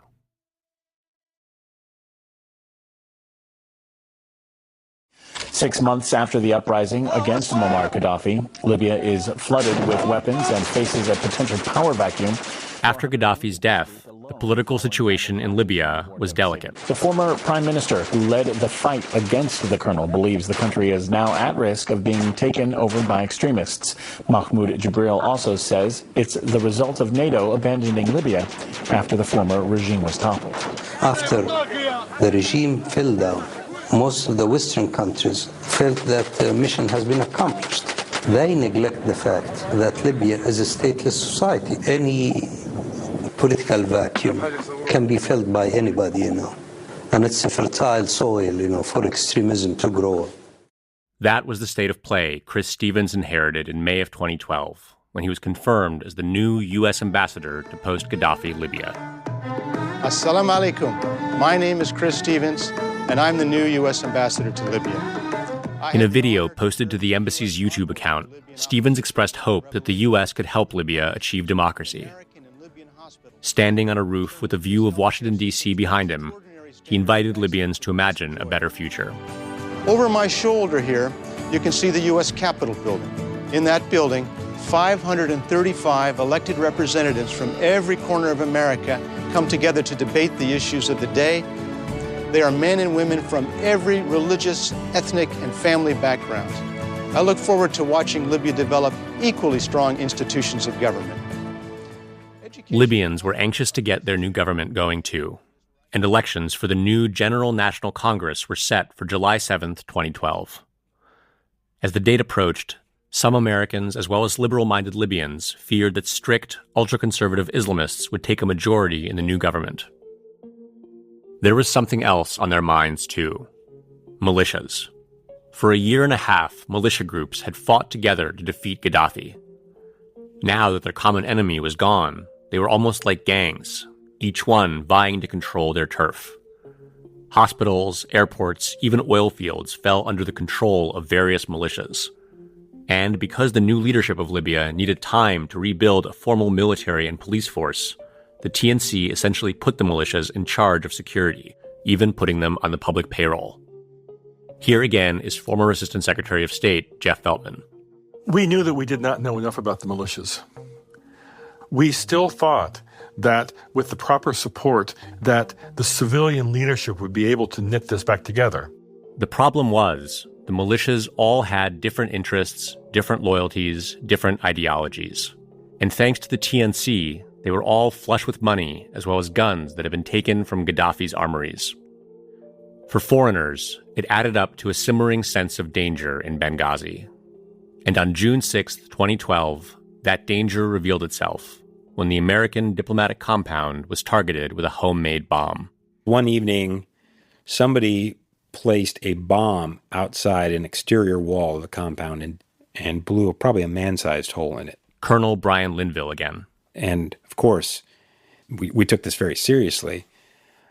Six months after the uprising against Muammar Gaddafi, Libya is flooded with weapons and faces a potential power vacuum. After Gaddafi's death, the political situation in Libya was delicate. The former prime minister who led the fight against the colonel believes the country is now at risk of being taken over by extremists. Mahmoud Jibril also says it's the result of NATO abandoning Libya after the former regime was toppled. After the regime fell down, most of the Western countries felt that their mission has been accomplished. They neglect the fact that Libya is a stateless society. Any political vacuum can be filled by anybody, and it's a fertile soil, for extremism to grow. That was the state of play Chris Stevens inherited in May of 2012, when he was confirmed as the new U.S. ambassador to post-Gaddafi Libya. Assalamu alaikum. My name is Chris Stevens, and I'm the new U.S. ambassador to Libya. In a video posted to the embassy's YouTube account, Stevens expressed hope that the U.S. could help Libya achieve democracy. Standing on a roof with a view of Washington, D.C. behind him, he invited Libyans to imagine a better future. Over my shoulder here, you can see the U.S. Capitol building. In that building, 535 elected representatives from every corner of America come together to debate the issues of the day. They are men and women from every religious, ethnic, and family background. I look forward to watching Libya develop equally strong institutions of government. Libyans were anxious to get their new government going too, and elections for the new General National Congress were set for July 7th, 2012. As the date approached, some Americans, as well as liberal-minded Libyans, feared that strict, ultra-conservative Islamists would take a majority in the new government. There was something else on their minds, too. Militias. For a year and a half, militia groups had fought together to defeat Gaddafi. Now that their common enemy was gone, they were almost like gangs, each one vying to control their turf. Hospitals, airports, even oil fields fell under the control of various militias. And because the new leadership of Libya needed time to rebuild a formal military and police force, the TNC essentially put the militias in charge of security, even putting them on the public payroll. Here again is former Assistant Secretary of State Jeff Feltman. We knew that we did not know enough about the militias. We still thought that with the proper support, that the civilian leadership would be able to knit this back together. The problem was the militias all had different interests, different loyalties, different ideologies. And thanks to the TNC, they were all flush with money as well as guns that had been taken from Gaddafi's armories. For foreigners, it added up to a simmering sense of danger in Benghazi. And on June 6, 2012, that danger revealed itself when the American diplomatic compound was targeted with a homemade bomb. One evening, somebody placed a bomb outside an exterior wall of the compound and blew probably a man-sized hole in it. Colonel Brian Linville again. And, of course, we took this very seriously.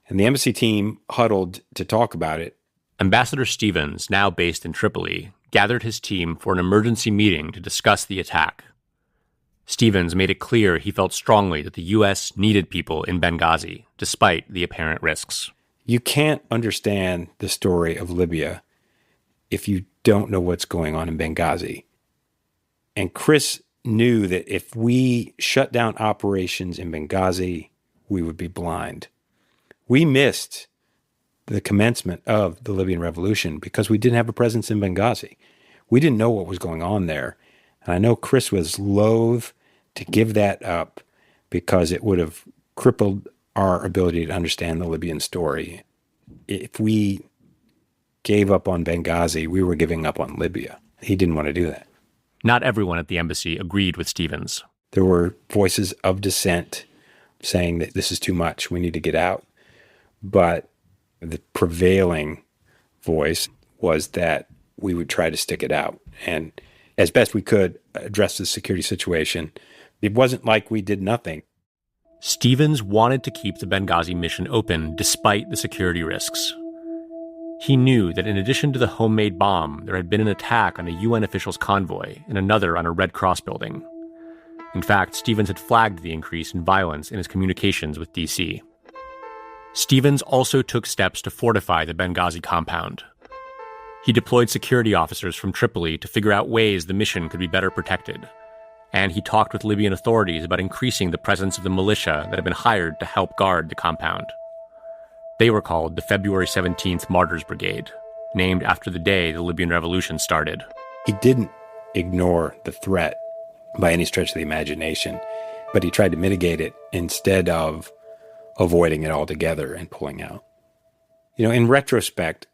And the embassy team huddled to talk about it. Ambassador Stevens, now based in Tripoli, gathered his team for an emergency meeting to discuss the attack. Stevens made it clear he felt strongly that the U.S. needed people in Benghazi, despite the apparent risks. You can't understand the story of Libya if you don't know what's going on in Benghazi. And Chris knew that if we shut down operations in Benghazi, we would be blind. We missed the commencement of the Libyan revolution because we didn't have a presence in Benghazi. We didn't know what was going on there. And I know Chris was loath to give that up because it would have crippled our ability to understand the Libyan story. If we gave up on Benghazi, we were giving up on Libya. He didn't want to do that. Not everyone at the embassy agreed with Stevens. There were voices of dissent saying that this is too much, we need to get out. But the prevailing voice was that we would try to stick it out and, as best we could, address the security situation. It wasn't like we did nothing. Stevens wanted to keep the Benghazi mission open despite the security risks. He knew that in addition to the homemade bomb, there had been an attack on a UN official's convoy and another on a Red Cross building. In fact, Stevens had flagged the increase in violence in his communications with D.C. Stevens also took steps to fortify the Benghazi compound. He deployed security officers from Tripoli to figure out ways the mission could be better protected. And he talked with Libyan authorities about increasing the presence of the militia that had been hired to help guard the compound. They were called the February 17th Martyrs Brigade, named after the day the Libyan revolution started. He didn't ignore the threat by any stretch of the imagination, but he tried to mitigate it instead of avoiding it altogether and pulling out. You know, in retrospect,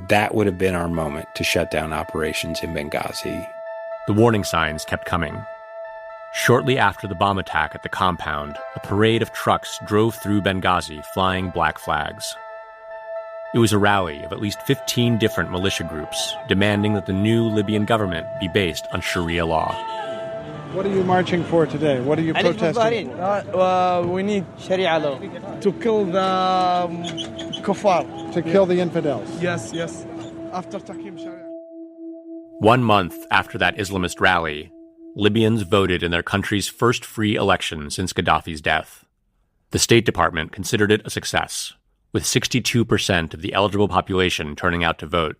that would have been our moment to shut down operations in Benghazi. The warning signs kept coming. Shortly after the bomb attack at the compound, a parade of trucks drove through Benghazi flying black flags. It was a rally of at least 15 different militia groups demanding that the new Libyan government be based on Sharia law. What are you marching for today? What are you protesting for? We need Sharia law to kill the kuffar. To kill the infidels. Yes. After Tahkim Sharia. 1 month after that Islamist rally, Libyans voted in their country's first free election since Gaddafi's death. The State Department considered it a success, with 62% of the eligible population turning out to vote,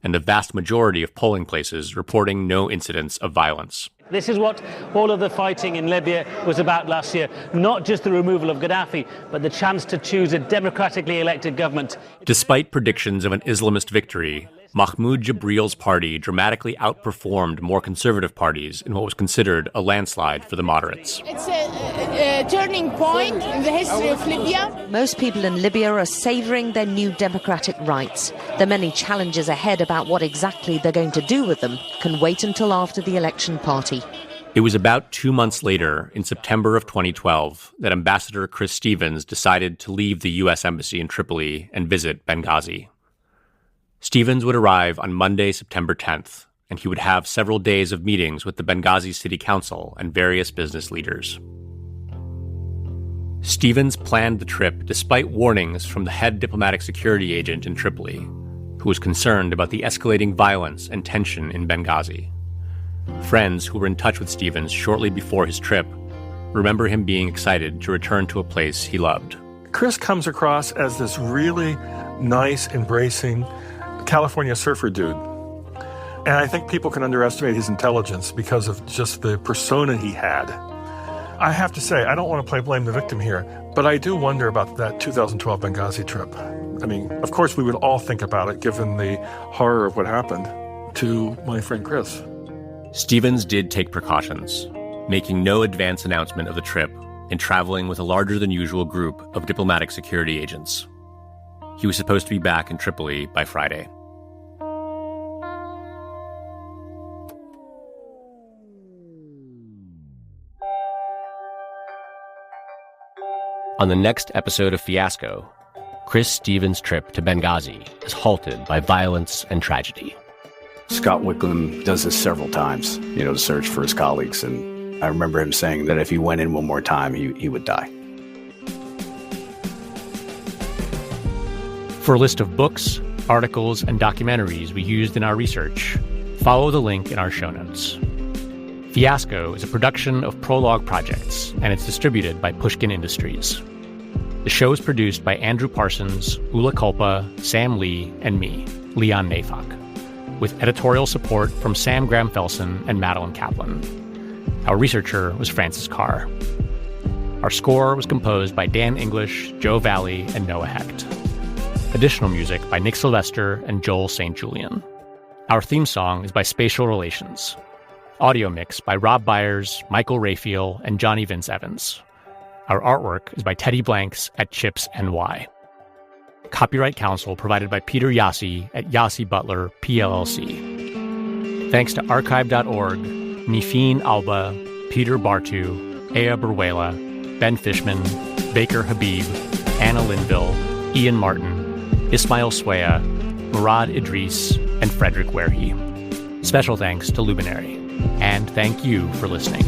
and the vast majority of polling places reporting no incidents of violence. This is what all of the fighting in Libya was about last year, not just the removal of Gaddafi, but the chance to choose a democratically elected government. Despite predictions of an Islamist victory, Mahmoud Jibril's party dramatically outperformed more conservative parties in what was considered a landslide for the moderates. It's a turning point in the history of Libya. Most people in Libya are savouring their new democratic rights. The many challenges ahead about what exactly they're going to do with them can wait until after the election party. It was about 2 months later, in September of 2012, that Ambassador Chris Stevens decided to leave the U.S. Embassy in Tripoli and visit Benghazi. Stevens would arrive on Monday, September 10th, and he would have several days of meetings with the Benghazi City Council and various business leaders. Stevens planned the trip despite warnings from the head diplomatic security agent in Tripoli, who was concerned about the escalating violence and tension in Benghazi. Friends who were in touch with Stevens shortly before his trip remember him being excited to return to a place he loved. Chris comes across as this really nice, embracing California surfer dude. And I think people can underestimate his intelligence because of just the persona he had. I have to say, I don't want to play blame the victim here, but I do wonder about that 2012 Benghazi trip. I mean, of course, we would all think about it, given the horror of what happened to my friend Chris. Stevens did take precautions, making no advance announcement of the trip and traveling with a larger-than-usual group of diplomatic security agents. He was supposed to be back in Tripoli by Friday. On the next episode of Fiasco, Chris Stevens' trip to Benghazi is halted by violence and tragedy. Scott Wickham does this several times, to search for his colleagues. And I remember him saying that if he went in one more time, he would die. For a list of books, articles, and documentaries we used in our research, follow the link in our show notes. Fiasco is a production of Prologue Projects, and it's distributed by Pushkin Industries. The show is produced by Andrew Parsons, Ula Kulpa, Sam Lee, and me, Leon Neyfakh, with editorial support from Sam Graham-Felsen and Madeline Kaplan. Our researcher was Francis Carr. Our score was composed by Dan English, Joe Valley, and Noah Hecht. Additional music by Nick Sylvester and Joel St. Julian. Our theme song is by Spatial Relations. Audio mix by Rob Byers, Michael Raphael, and Johnny Vince Evans. Our artwork is by Teddy Blanks at Chips NY. Copyright counsel provided by Peter Yassi at Yassi Butler, PLLC. Thanks to archive.org, Nifin Alba, Peter Bartu, Ea Berwela, Ben Fishman, Baker Habib, Anna Linville, Ian Martin, Ismail Swaya, Murad Idris, and Frederick Werhe. Special thanks to Luminary. And thank you for listening.